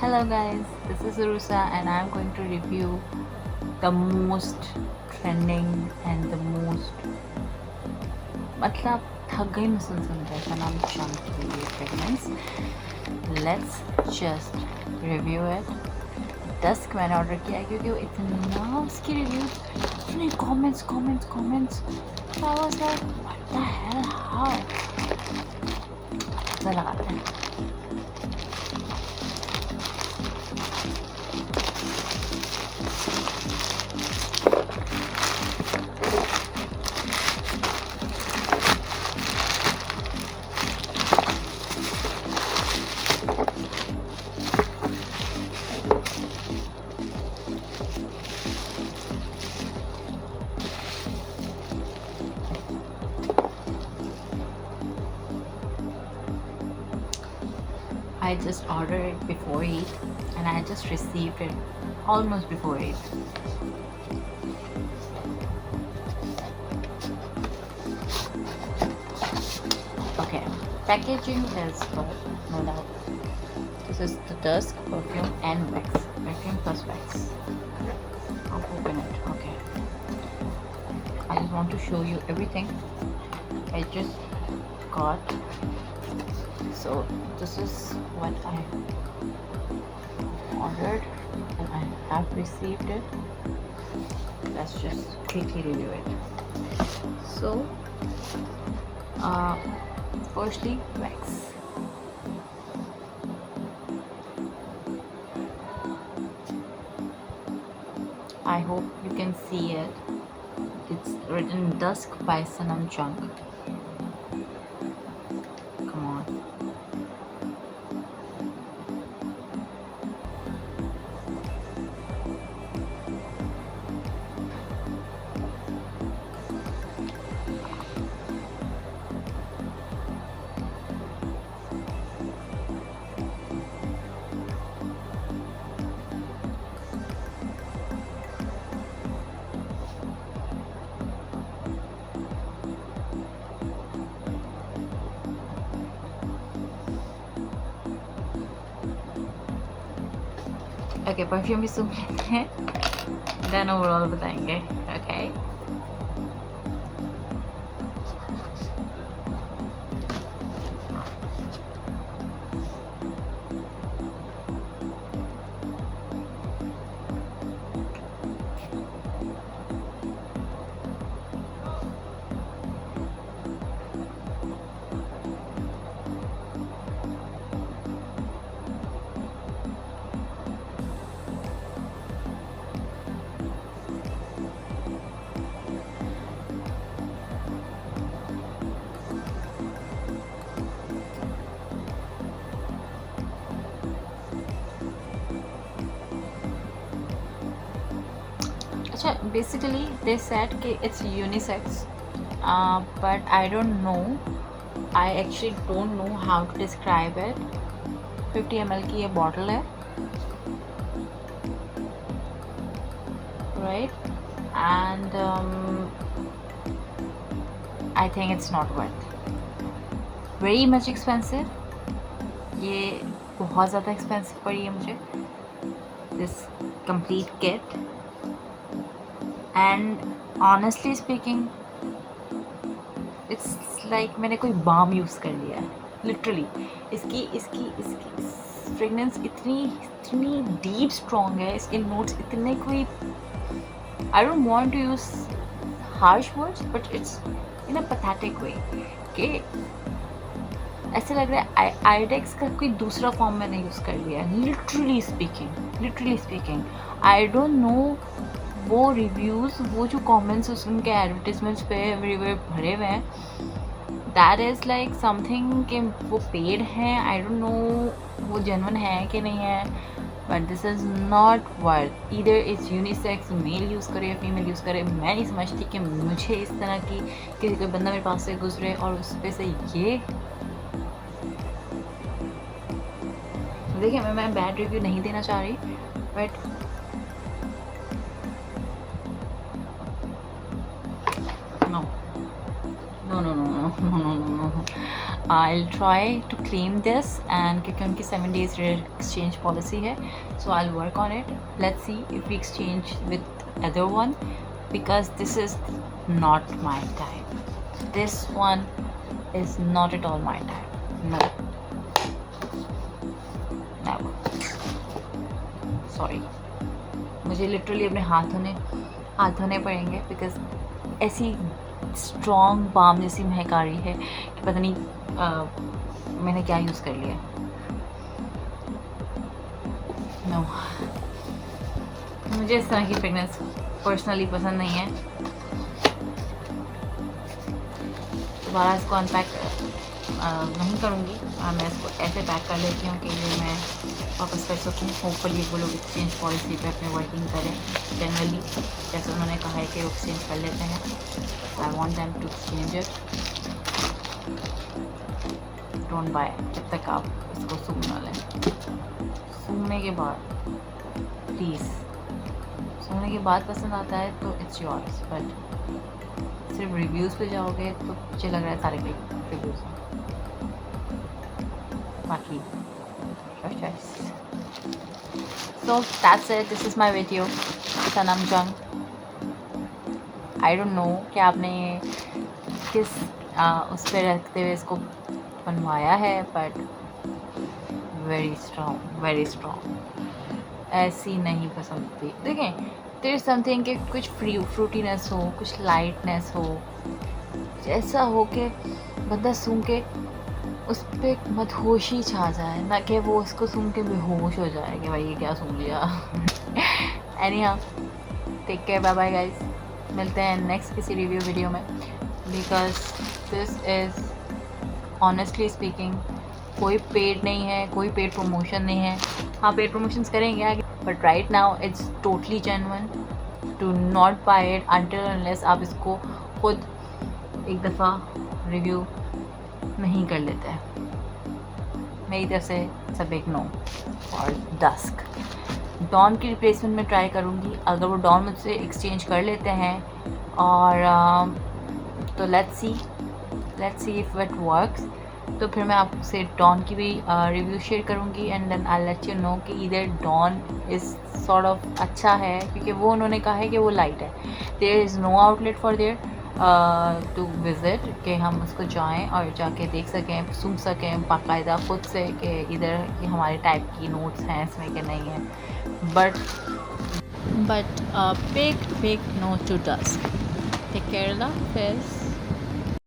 Hello guys, this is Urusa and I'm going to review the most trending and the most मतलब थक गई मैं सुन के सनम Chunk की ये fragrance. Let's just review it. Dusk मैंने ऑर्डर किया है क्योंकि वो इतना उसकी रिव्यूज इतने comments I was like what the hell, how तो लगाते हैं. I just ordered it before Eid and I just received it almost before Eid. Okay, packaging is good, no doubt. This is the Dusk perfume and wax, perfume plus wax. I'll open it. Okay, I just want to show you everything I just got. So this is what I ordered and I have received it. Let's just quickly review it. So firstly, wax. I hope you can see it. It's written Dusk by Sanam Chunk. Come on. Okay, perfume भी सुन लेते हैं, then overall बताएंगे. Okay, अच्छा, basically they said कि it's unisex, but I don't know, I actually don't know how to describe it. 50 ml की ये bottle है, right, and I think it's not worth, very much expensive. ये बहुत ज़्यादा expensive पड़ी है मुझे, this complete kit. And honestly speaking it's like मैंने कोई बाम यूज़ कर लिया है, लिटरली. इसकी फ्रेगनेंस इतनी डीप स्ट्रॉन्ग है, इसके नोट्स इतने कोई, I don't want to use harsh words but it's in a pathetic way कि ऐसे लग रहा है आईडेक्स का कोई दूसरा फॉर्म मैंने यूज़ कर लिया है, literally speaking. I don't know, वो रिव्यूज़, वो जो कमेंट्स उनके एडवर्टीजमेंट्स पे एवरीवेयर भरे हुए हैं, दैट इज़ लाइक समथिंग कि वो पेड हैं. आई डोंट नो वो जेन्युइन है कि नहीं है, but this is not worth. Either it's unisex, male use करे या फीमेल यूज़ करे, मैं नहीं समझती कि मुझे इस तरह की किसी कोई बंदा मेरे पास से गुजरे और उस पे से ये. देखिए, मैं बैड रिव्यू नहीं देना चाह रही, but no. I'll try to claim this and क्योंकि उनकी 7 days exchange policy है, so I'll work on it. Let's see if we exchange with other one, because this is not my type. This one is not at all my type. No. Never. Sorry. मुझे literally अपने हाथ धोने पड़ेंगे, because ऐसी strong balm जैसी महक आ रही है कि पता नहीं मैंने क्या यूज़ कर लिया। नो, मुझे इस तरह की फ्रेगनेंस पर्सनली पसंद नहीं है। दोबारा इसको अनपैक नहीं करूँगी, मैं इसको ऐसे पैक कर लेती हूँ कि ये मैं वापस कर सकूँ। होपफुली वो लोग एक्सचेंज पॉलिसी पे अपने वर्किंग करें जनरली, जैसे उन्होंने कहा है कि वो एक्सचेंज कर लेते हैं। I want them to exchange it. Don't buy जब तक आप इसको सूंघ ना लें। सूंघने के बाद प्लीज़, सूंघने के बाद पसंद आता है तो इट्स योर्स, बट सिर्फ रिव्यूज़ पे जाओगे तो मुझे लग रहा है सारे रिव्यूज़ हैं। बाकी your choice. So that's it. This is my video. सनम जंग। I don't know कि आपने किस उस पर रखते हुए इसको बनवाया है, बट वेरी स्ट्रॉन्ग ऐसी नहीं पसंद थी। देखें, देयर इज समथिंग कि कुछ फ्रूटीनेस हो, कुछ लाइटनेस हो, ऐसा हो कि बंदा सूंघ के उस पर मदहोशी छा जाए, ना कि वो उसको सूंघ के बेहोश हो जाए कि भाई ये क्या सूंघ लिया। Anyhow, take care, bye bye guys. मिलते हैं नेक्स्ट किसी रिव्यू वीडियो में, because this is honestly speaking कोई पेड नहीं है, कोई पेड प्रमोशन नहीं है। हाँ, पेड प्रमोशंस करेंगे आगे, but right now it's totally genuine. Do not buy it until unless आप इसको खुद एक दफ़ा रिव्यू नहीं कर लेते हैं। मेरी तरफ से सब एक नो। और डस्क डॉन की रिप्लेसमेंट में ट्राई करूँगी, अगर वो डॉन मुझसे एक्सचेंज कर लेते हैं, और तो let's see if it works, तो फिर मैं आपसे डॉन की भी रिव्यू शेयर करूँगी, and then I let you know कि इधर डॉन इज़ सॉर्ट ऑफ अच्छा है, क्योंकि वो उन्होंने कहा है कि वो लाइट है। There is no outlet for there to visit कि हम उसको जाएं और जाके देख सकें, सूंघ सकें बाकायदा खुद से कि इधर हमारे टाइप की नोट्स हैं इसमें कि नहीं है। But big no to dust. Take care, अल्लाह हाफ़िज़।